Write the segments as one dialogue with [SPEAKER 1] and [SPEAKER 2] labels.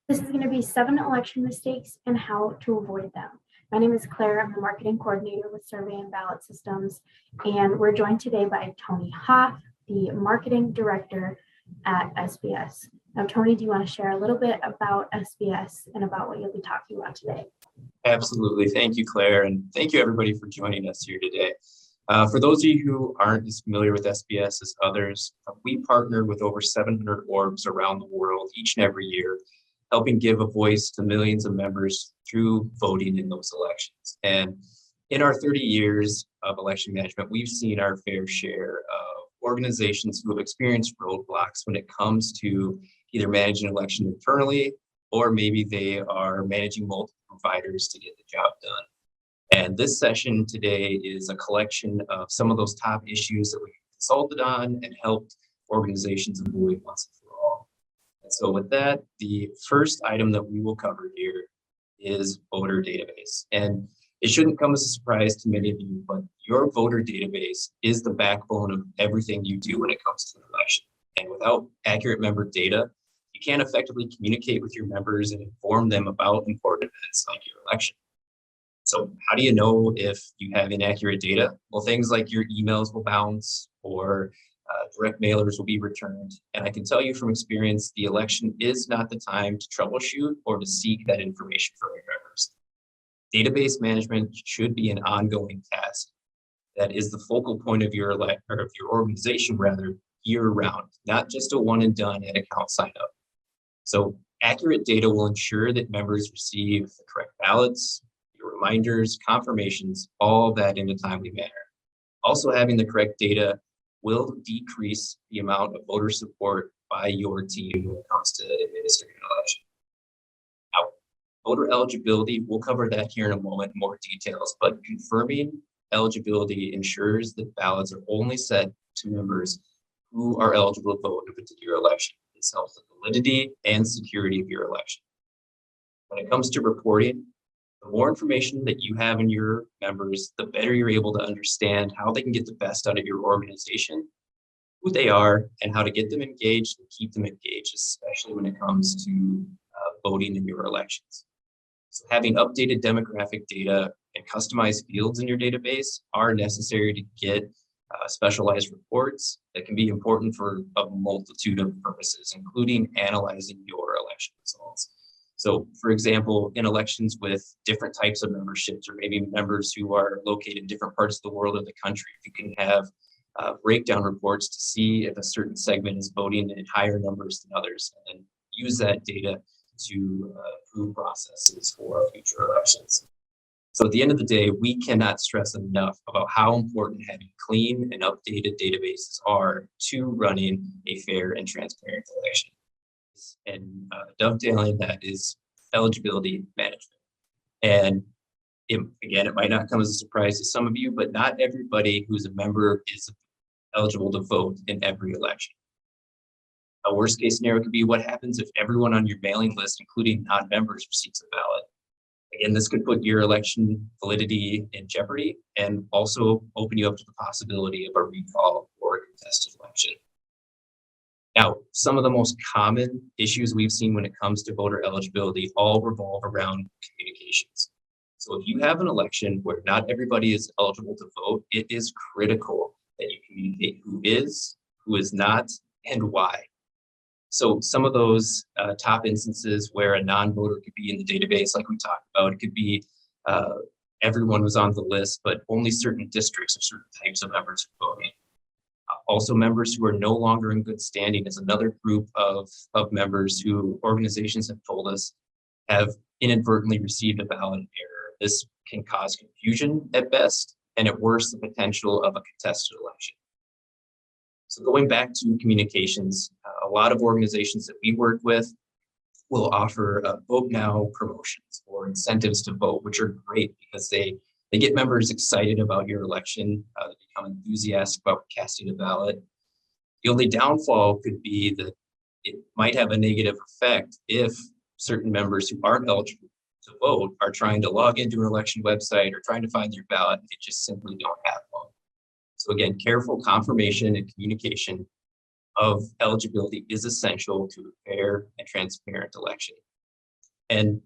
[SPEAKER 1] This is going to be 7 election mistakes and how to avoid them. My name is Claire. I'm the marketing coordinator with Survey and Ballot Systems, and we're joined today by Tony Hoff, the marketing director at SBS. Now, Tony, do you want to share a little bit about SBS and about what you'll be talking about today?
[SPEAKER 2] Absolutely. Thank you, Claire, and thank you everybody for joining us here today. For those of you who aren't as familiar with SBS as others, we partner with over 700 orbs around the world each and every year, helping give a voice to millions of members through voting in those elections. And in our 30 years of election management, we've seen our fair share of organizations who have experienced roadblocks when it comes to either managing an election internally, or maybe they are managing multiple providers to get the job done. And this session today is a collection of some of those top issues that we consulted on and helped organizations avoid once and for all. And so with that, the first item that we will cover here is voter database. And it shouldn't come as a surprise to many of you, but your voter database is the backbone of everything you do when it comes to an election. And without accurate member data, you can't effectively communicate with your members and inform them about important events like your election. So how do you know if you have inaccurate data? Well, things like your emails will bounce or direct mailers will be returned. And I can tell you from experience, the election is not the time to troubleshoot or to seek that information from your members. Database management should be an ongoing task that is the focal point of your organization year round, not just a one and done at account sign up. So accurate data will ensure that members receive the correct ballots, your reminders, confirmations, all that in a timely manner. Also, having the correct data will decrease the amount of voter support by your team when it comes to administering an election. Now, voter eligibility, we'll cover that here in a moment in more details, but confirming eligibility ensures that ballots are only sent to members who are eligible to vote in a particular election. This helps the validity and security of your election. When it comes to reporting, the more information that you have in your members, the better you're able to understand how they can get the best out of your organization, who they are, and how to get them engaged and keep them engaged, especially when it comes to voting in your elections. So having updated demographic data and customized fields in your database are necessary to get specialized reports that can be important for a multitude of purposes, including analyzing your election results. So, for example, in elections with different types of memberships, or maybe members who are located in different parts of the world or the country, you can have breakdown reports to see if a certain segment is voting in higher numbers than others, and use that data to improve processes for future elections. So at the end of the day, we cannot stress enough about how important having clean and updated databases are to running a fair and transparent election. And dovetailing that is eligibility management. And again, it might not come as a surprise to some of you, but not everybody who's a member is eligible to vote in every election. A worst case scenario could be what happens if everyone on your mailing list, including non-members, receives a ballot. Again, this could put your election validity in jeopardy and also open you up to the possibility of a recall or a contested election. Now, some of the most common issues we've seen when it comes to voter eligibility all revolve around communications. So if you have an election where not everybody is eligible to vote, it is critical that you communicate who is not, and why. So some of those top instances where a non-voter could be in the database, like we talked about, it could be everyone was on the list, but only certain districts or certain types of members are voting. Also, members who are no longer in good standing is another group of members who organizations have told us have inadvertently received a ballot error. This can cause confusion at best, and at worst, the potential of a contested election. So going back to communications, a lot of organizations that we work with will offer vote now promotions or incentives to vote, which are great because they get members excited about your election. They become enthusiastic about casting a ballot. The only downfall could be that it might have a negative effect if certain members who aren't eligible to vote are trying to log into an election website or trying to find their ballot. They just simply don't have one. So again, careful confirmation and communication of eligibility is essential to a fair and transparent election. And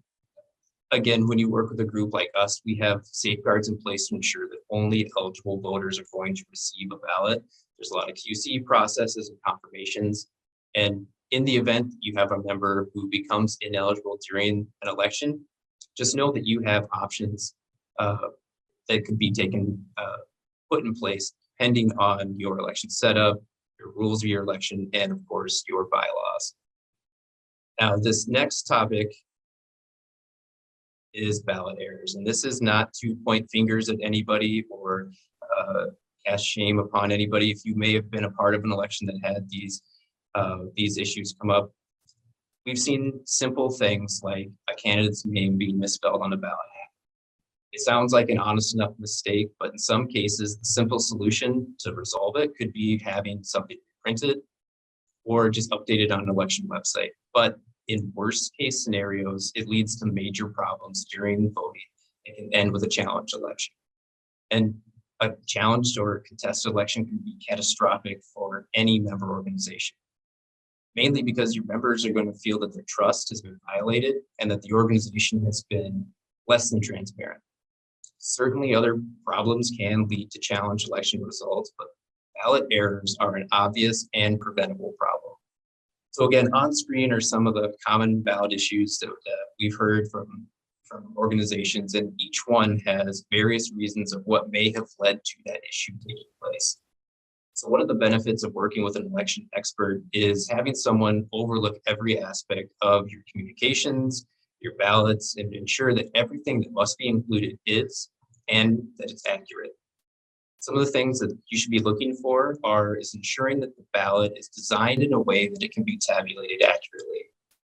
[SPEAKER 2] again, when you work with a group like us, we have safeguards in place to ensure that only eligible voters are going to receive a ballot. There's a lot of QC processes and confirmations. And in the event that you have a member who becomes ineligible during an election, just know that you have options that could be put in place depending on your election setup, your rules of your election, and of course, your bylaws. Now, this next topic is ballot errors. And this is not to point fingers at anybody or cast shame upon anybody. If you may have been a part of an election that had these issues come up, we've seen simple things like a candidate's name being misspelled on a ballot. It sounds like an honest enough mistake, but in some cases, the simple solution to resolve it could be having something printed or just updated on an election website. But in worst case scenarios, it leads to major problems during voting. It can end with a challenged election. And a challenged or contested election can be catastrophic for any member organization, mainly because your members are going to feel that their trust has been violated and that the organization has been less than transparent. Certainly other problems can lead to challenged election results, but ballot errors are an obvious and preventable problem. So again, on screen are some of the common ballot issues that we've heard from organizations, and each one has various reasons of what may have led to that issue taking place. So one of the benefits of working with an election expert is having someone overlook every aspect of your communications, your ballots, and ensure that everything that must be included is, and that it's accurate. Some of the things that you should be looking for is ensuring that the ballot is designed in a way that it can be tabulated accurately.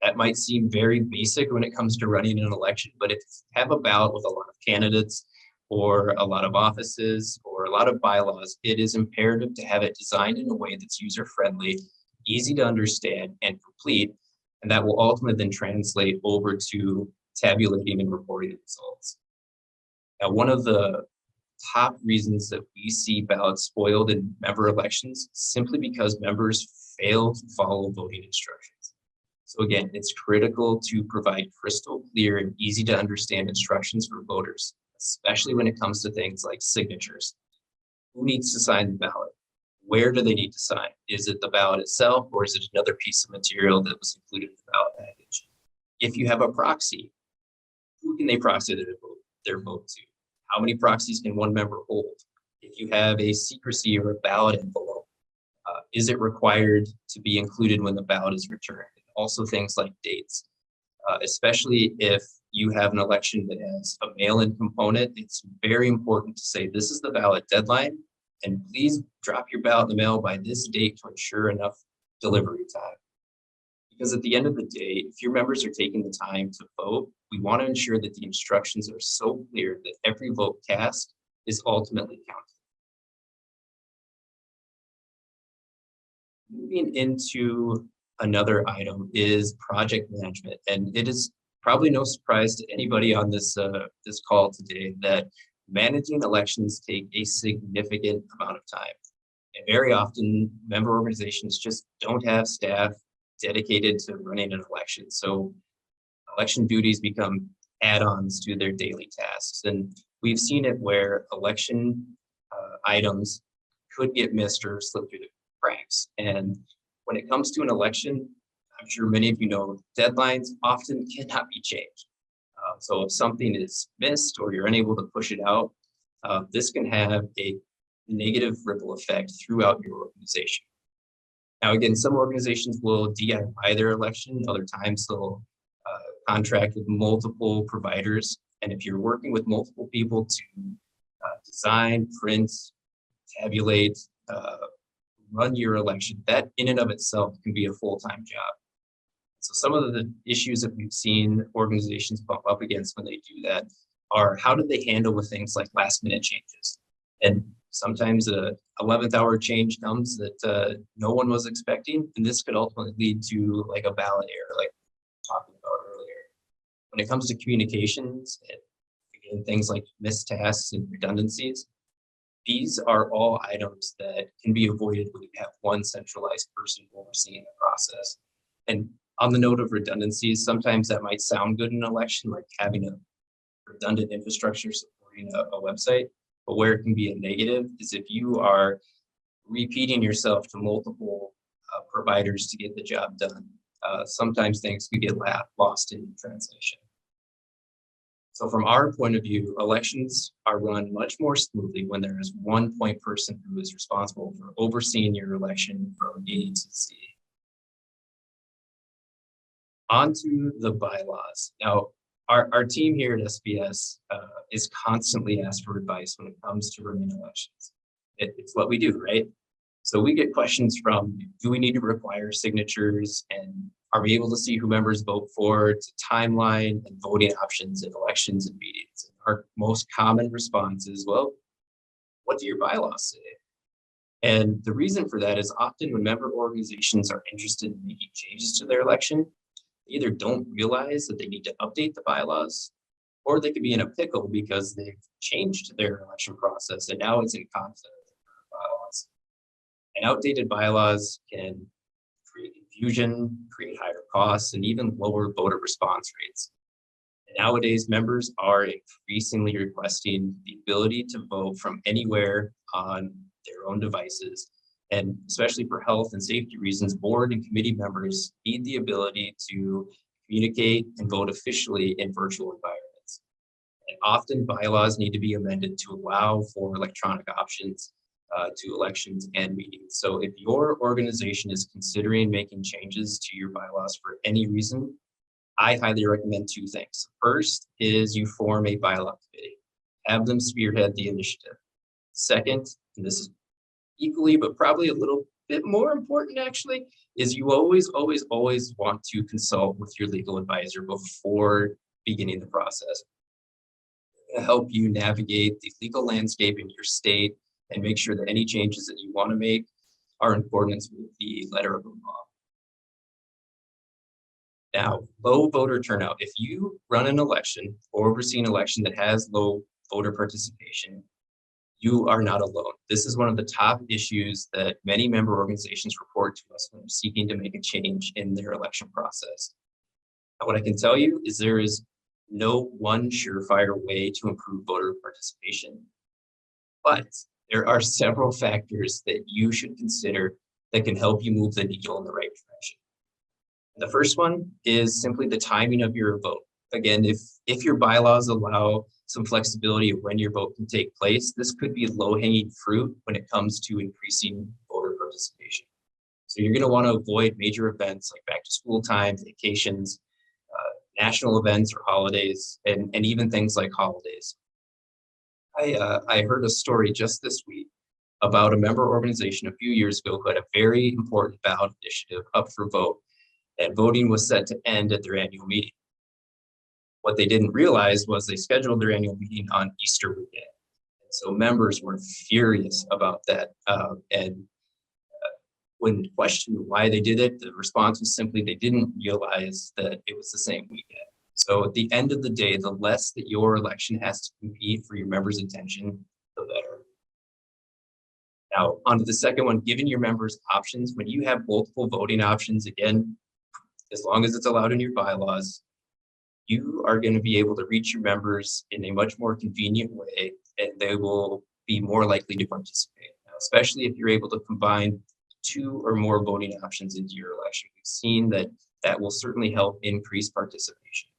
[SPEAKER 2] That might seem very basic when it comes to running an election, but if you have a ballot with a lot of candidates or a lot of offices or a lot of bylaws, it is imperative to have it designed in a way that's user-friendly, easy to understand, and complete, and that will ultimately then translate over to tabulating and reporting the results. Now, one of the top reasons that we see ballots spoiled in member elections simply because members fail to follow voting instructions. So again, it's critical to provide crystal clear and easy to understand instructions for voters, especially when it comes to things like signatures. Who needs to sign the ballot? Where do they need to sign? Is it the ballot itself, or is it another piece of material that was included in the ballot package? If you have a proxy, who can they proxy their vote to? How many proxies can one member hold? If you have a secrecy or a ballot envelope, is it required to be included when the ballot is returned? Also things like dates, especially if you have an election that has a mail-in component, it's very important to say this is the ballot deadline, and please drop your ballot in the mail by this date to ensure enough delivery time. Because at the end of the day, if your members are taking the time to vote, we want to ensure that the instructions are so clear that every vote cast is ultimately counted. Moving into another item is project management, and it is probably no surprise to anybody on this call today that managing elections take a significant amount of time. And very often, member organizations just don't have staff dedicated to running an election. So election duties become add-ons to their daily tasks. And we've seen it where election items could get missed or slip through the cracks. And when it comes to an election, I'm sure many of you know, deadlines often cannot be changed. So if something is missed or you're unable to push it out, this can have a negative ripple effect throughout your organization. Now, again, some organizations will DIY their election. Other times they'll contract with multiple providers. And if you're working with multiple people to design, print, tabulate, run your election, that in and of itself can be a full-time job. So some of the issues that we've seen organizations bump up against when they do that are how do they handle with things like last-minute changes? And sometimes a 11th hour change comes that no one was expecting, and this could ultimately lead to like a ballot error, like we talked about earlier. When it comes to communications, and again, things like missed tasks and redundancies, these are all items that can be avoided when you have one centralized person overseeing the process. And On the note of redundancies, sometimes that might sound good in an election, like having a redundant infrastructure supporting a website, but where it can be a negative is if you are repeating yourself to multiple providers to get the job done. Sometimes things could get lost in translation. So from our point of view, elections are run much more smoothly when there is one point person who is responsible for overseeing your election from A to Z. On to the bylaws. Now, our team here at SBS is constantly asked for advice when it comes to running elections. It's what we do, right? So we get questions from, do we need to require signatures, and are we able to see who members vote for, to timeline and voting options in elections and meetings? And our most common response is, well, what do your bylaws say? And the reason for that is often when member organizations are interested in making changes to their election, they either don't realize that they need to update the bylaws, or they could be in a pickle because they've changed their election process and now it's in conflict with their bylaws. And outdated bylaws can create confusion, create higher costs, and even lower voter response rates. And nowadays, members are increasingly requesting the ability to vote from anywhere on their own devices. And especially for health and safety reasons, board and committee members need the ability to communicate and vote officially in virtual environments. And often bylaws need to be amended to allow for electronic options to elections and meetings. So if your organization is considering making changes to your bylaws for any reason, I highly recommend two things. First is you form a bylaw committee. Have them spearhead the initiative. Second, and this is equally, but probably a little bit more important actually, is you always want to consult with your legal advisor before beginning the process. To help you navigate the legal landscape in your state and make sure that any changes that you want to make are in accordance with the letter of the law. Now, low voter turnout. If you run an election or oversee an election that has low voter participation, you are not alone. This is one of the top issues that many member organizations report to us when seeking to make a change in their election process. Now, what I can tell you is there is no one surefire way to improve voter participation, but there are several factors that you should consider that can help you move the needle in the right direction. The first one is simply the timing of your vote. Again, if your bylaws allow some flexibility of when your vote can take place, this could be low-hanging fruit when it comes to increasing voter participation. So you're going to want to avoid major events like back-to-school time, vacations, national events or holidays, and even things like holidays. I heard a story just this week about a member organization a few years ago who had a very important ballot initiative up for vote, and voting was set to end at their annual meeting. What they didn't realize was they scheduled their annual meeting on Easter weekend. And so members were furious about that. When questioned why they did it, the response was simply they didn't realize that it was the same weekend. So at the end of the day, the less that your election has to compete for your members' attention, the better. Now, on to the second one, giving your members options. When you have multiple voting options, again, as long as it's allowed in your bylaws, you are going to be able to reach your members in a much more convenient way, and they will be more likely to participate. Now, especially if you're able to combine two or more voting options into your election. We've seen that that will certainly help increase participation.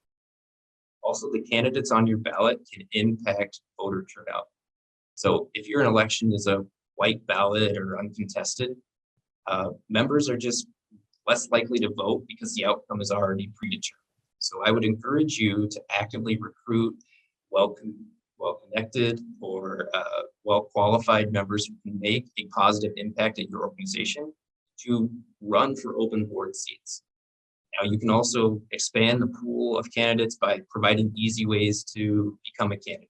[SPEAKER 2] Also, the candidates on your ballot can impact voter turnout. So if your election is a white ballot or uncontested, members are just less likely to vote because the outcome is already predetermined. So I would encourage you to actively recruit well-connected or well-qualified members who can make a positive impact at your organization to run for open board seats. Now, you can also expand the pool of candidates by providing easy ways to become a candidate.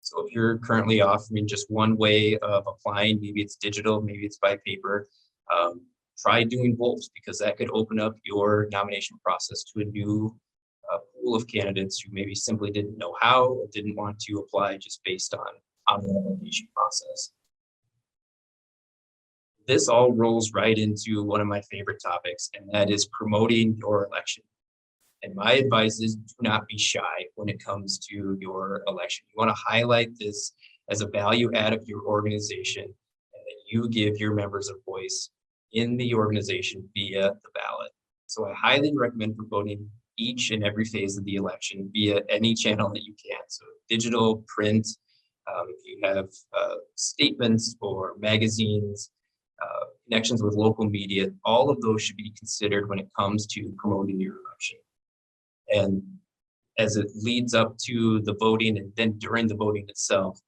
[SPEAKER 2] So if you're currently offering just one way of applying, maybe it's digital, maybe it's by paper, try doing both, because that could open up your nomination process to a new pool of candidates who maybe simply didn't know how or didn't want to apply just based on the application process. This all rolls right into one of my favorite topics, and that is promoting your election. And my advice is do not be shy when it comes to your election. You want to highlight this as a value add of your organization, and that you give your members a voice in the organization via the ballot. So I highly recommend voting each and every phase of the election via any channel that you can. So digital, print, if you have statements or magazines, connections with local media, all of those should be considered when it comes to promoting your election. And as it leads up to the voting and then during the voting itself,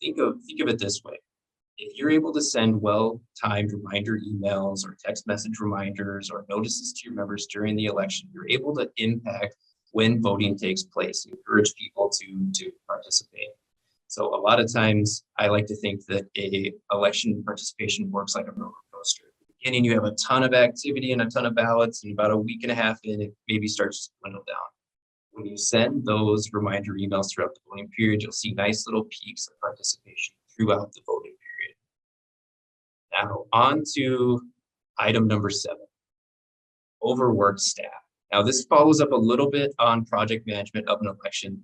[SPEAKER 2] think of it this way. If you're able to send well-timed reminder emails or text message reminders or notices to your members during the election, you're able to impact when voting takes place, encourage people to participate. So a lot of times I like to think that a election participation works like a roller coaster. At the beginning, you have a ton of activity and a ton of ballots, and about a week and a half in, it maybe starts to dwindle down. When you send those reminder emails throughout the voting period, you'll see nice little peaks of participation throughout the voting period. Now, on to item number 7, overworked staff. Now, this follows up a little bit on project management of an election,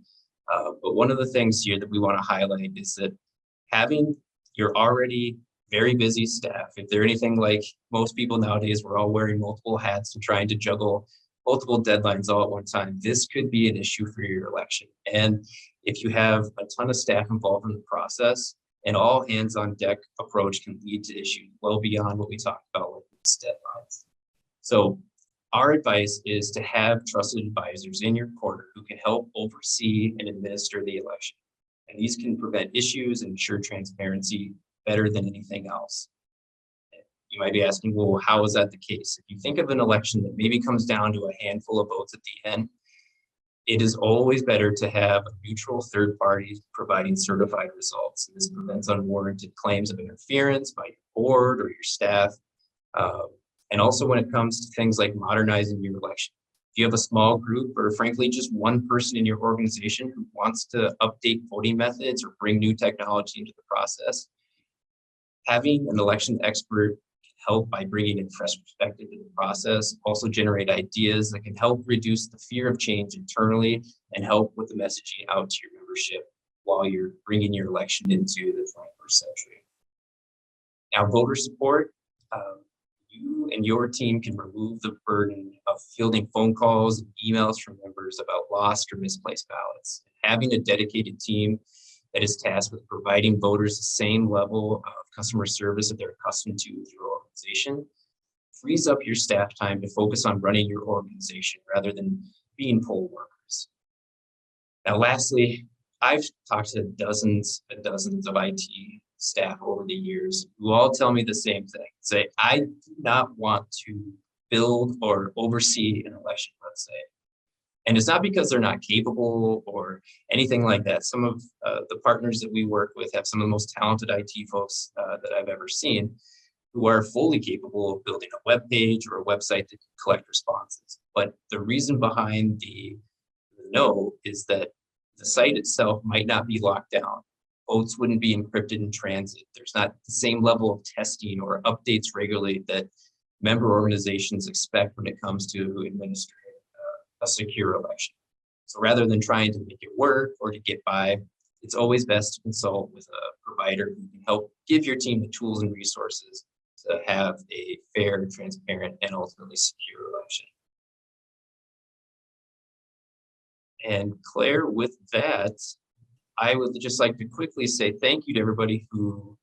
[SPEAKER 2] but one of the things here that we want to highlight is that having your already very busy staff, if they're anything like most people nowadays, we're all wearing multiple hats and trying to juggle multiple deadlines all at one time, this could be an issue for your election. And if you have a ton of staff involved in the process, an all hands on deck approach can lead to issues well beyond what we talked about with these deadlines. So our advice is to have trusted advisors in your corner who can help oversee and administer the election. And these can prevent issues and ensure transparency better than anything else. You might be asking, well, how is that the case? If you think of an election that maybe comes down to a handful of votes at the end, it is always better to have a neutral third party providing certified results. And this prevents unwarranted claims of interference by your board or your staff. And also when it comes to things like modernizing your election, if you have a small group or frankly just one person in your organization who wants to update voting methods or bring new technology into the process, having an election expert can help by bringing in fresh perspective to the process, also generate ideas that can help reduce the fear of change internally and help with the messaging out to your membership while you're bringing your election into the 21st century. Now, voter support. You and your team can remove the burden of fielding phone calls and emails from members about lost or misplaced ballots. Having a dedicated team that is tasked with providing voters the same level of customer service that they're accustomed to with your organization frees up your staff time to focus on running your organization rather than being poll workers. Now, lastly, I've talked to dozens and dozens of IT staff over the years who all tell me the same thing. Say, I do not want to build or oversee an election, let's say. And it's not because they're not capable or anything like that. Some of the partners that we work with have some of the most talented IT folks that I've ever seen who are fully capable of building a web page or a website that can collect responses. But the reason behind the no is that the site itself might not be locked down. Votes wouldn't be encrypted in transit. There's not the same level of testing or updates regularly that member organizations expect when it comes to administering a secure election. So rather than trying to make it work or to get by, it's always best to consult with a provider who can help give your team the tools and resources to have a fair, transparent, and ultimately secure election. And Claire, with that, I would just like to quickly say thank you to everybody who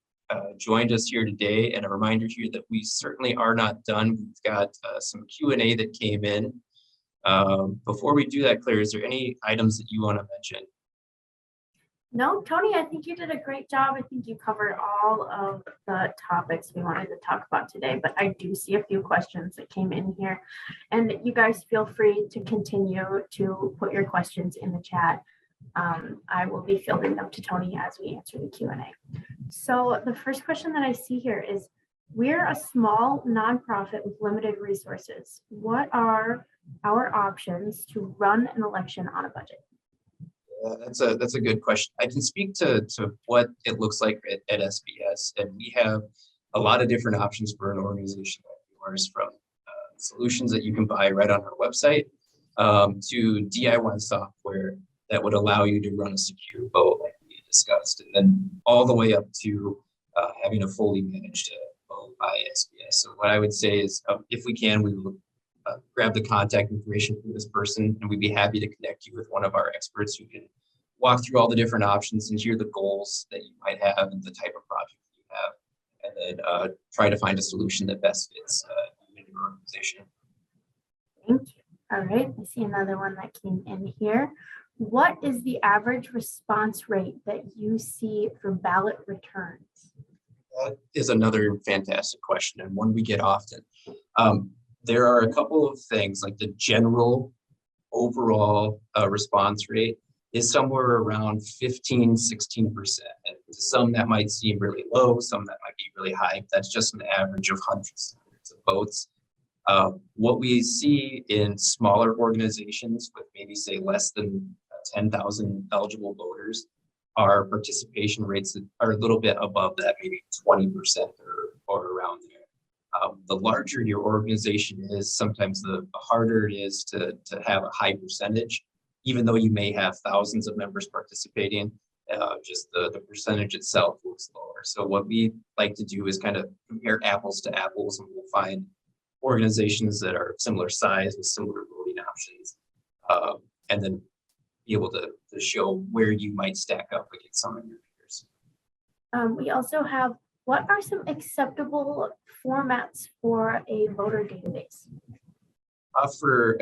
[SPEAKER 2] joined us here today, and a reminder here that we certainly are not done. We've got some Q&A that came in. Before we do that, Claire, is there any items that you want to mention?
[SPEAKER 1] No, Tony, I think you did a great job. I think you covered all of the topics we wanted to talk about today, but I do see a few questions that came in here. And you guys feel free to continue to put your questions in the chat. I will be fielding them to Tony as we answer the Q&A. So the first question that I see here is, we're a small nonprofit with limited resources. What are our options to run an election on a budget?
[SPEAKER 2] That's a good question. I can speak to what it looks like at SBS, and we have a lot of different options for an organization like yours, from solutions that you can buy right on our website to DIY software that would allow you to run a secure vote like we discussed, and then all the way up to having a fully managed vote by SBS. So what I would say is, if we can, we will grab the contact information from this person, and we'd be happy to connect you with one of our experts who can walk through all the different options and hear the goals that you might have and the type of project you have, and then try to find a solution that best fits you and your organization.
[SPEAKER 1] Thank you. All right, I see another one that came in here. What is the average response rate that you see for ballot returns?
[SPEAKER 2] That is another fantastic question, and one we get often. There are a couple of things, like the general overall response rate is somewhere around 15, 16%. And to some that might seem really low, some that might be really high. That's just an average of hundreds of votes. What we see in smaller organizations with maybe say less than 10,000 eligible voters are participation rates that are a little bit above that, maybe 20% or around there. The larger your organization is, sometimes the harder it is to have a high percentage, even though you may have thousands of members participating. Just the percentage itself looks lower. So what we like to do is kind of compare apples to apples, and we'll find organizations that are similar size with similar voting options, and then be able to show where you might stack up against some of your peers.
[SPEAKER 1] We also have, what are some acceptable formats for a voter database?
[SPEAKER 2] For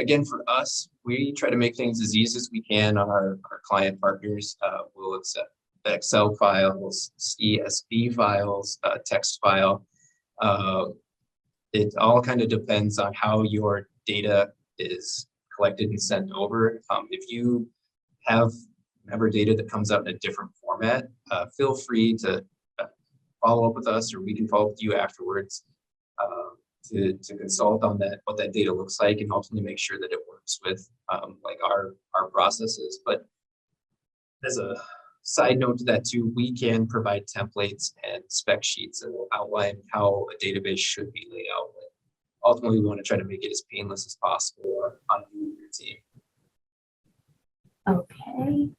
[SPEAKER 2] us, we try to make things as easy as we can. Our client partners will accept Excel files, CSV files, text file. It all kind of depends on how your data is collected and sent over. If you have member data that comes out in a different format, feel free to follow up with us, or we can follow up with you afterwards to consult on that, what that data looks like, and ultimately make sure that it works with like our processes. But as a side note to that too, we can provide templates and spec sheets that will outline how a database should be laid out. But ultimately, we want to try to make it as painless as possible on you and your team.
[SPEAKER 1] Okay.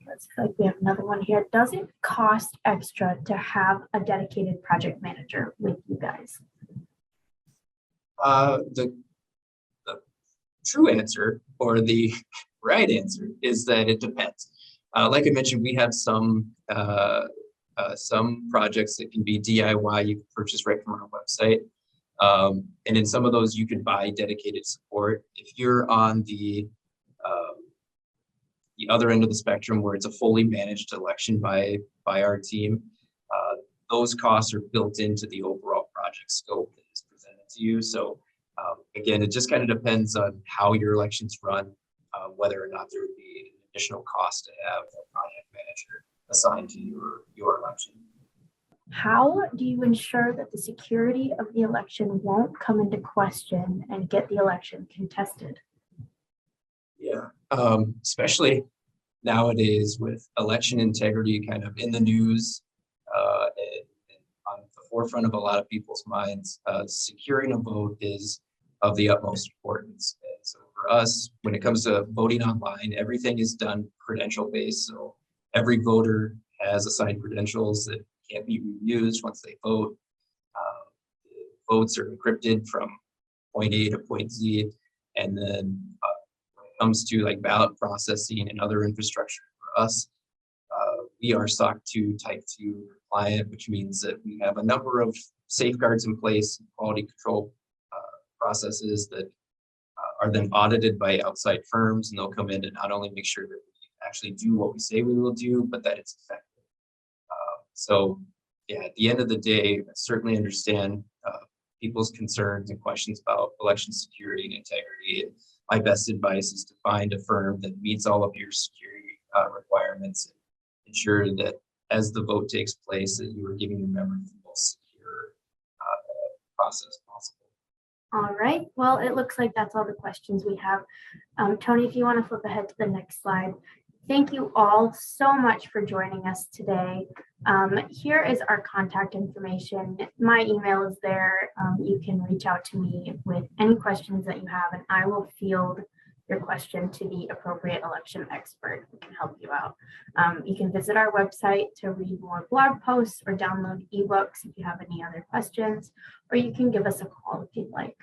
[SPEAKER 1] Looks like we have another one here. Does it cost extra to have a dedicated project manager with you guys?
[SPEAKER 2] The true answer, or the right answer, is that it depends. Like I mentioned, we have some projects that can be DIY. You can purchase right from our website, and in some of those you can buy dedicated support. If you're on the other end of the spectrum, where it's a fully managed election by our team, those costs are built into the overall project scope that is presented to you. So again, it just kind of depends on how your elections run, whether or not there would be an additional cost to have a project manager assigned to your election.
[SPEAKER 1] How do you ensure that the security of the election won't come into question and get the election contested?
[SPEAKER 2] Yeah, especially nowadays with election integrity kind of in the news and on the forefront of a lot of people's minds, securing a vote is of the utmost importance. And so for us, when it comes to voting online, everything is done credential-based. So every voter has assigned credentials that can't be reused once they vote. Votes are encrypted from point A to point Z, and then comes to like ballot processing and other infrastructure for us, we are SOC 2 Type 2 compliant, which means that we have a number of safeguards in place, quality control processes that are then audited by outside firms, and they'll come in and not only make sure that we actually do what we say we will do, but that it's effective. So yeah, at the end of the day, I certainly understand people's concerns and questions about election security and integrity. My best advice is to find a firm that meets all of your security requirements and ensure that as the vote takes place, that you are giving your members the most secure process possible.
[SPEAKER 1] All right, well, it looks like that's all the questions we have. Tony, if you want to flip ahead to the next slide. Thank you all so much for joining us today. Here is our contact information. My email is there. You can reach out to me with any questions that you have, and I will field your question to the appropriate election expert who can help you out. You can visit our website to read more blog posts or download ebooks if you have any other questions, or you can give us a call if you'd like.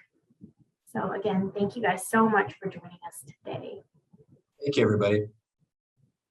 [SPEAKER 1] So again, thank you guys so much for joining us today.
[SPEAKER 2] Thank you, everybody.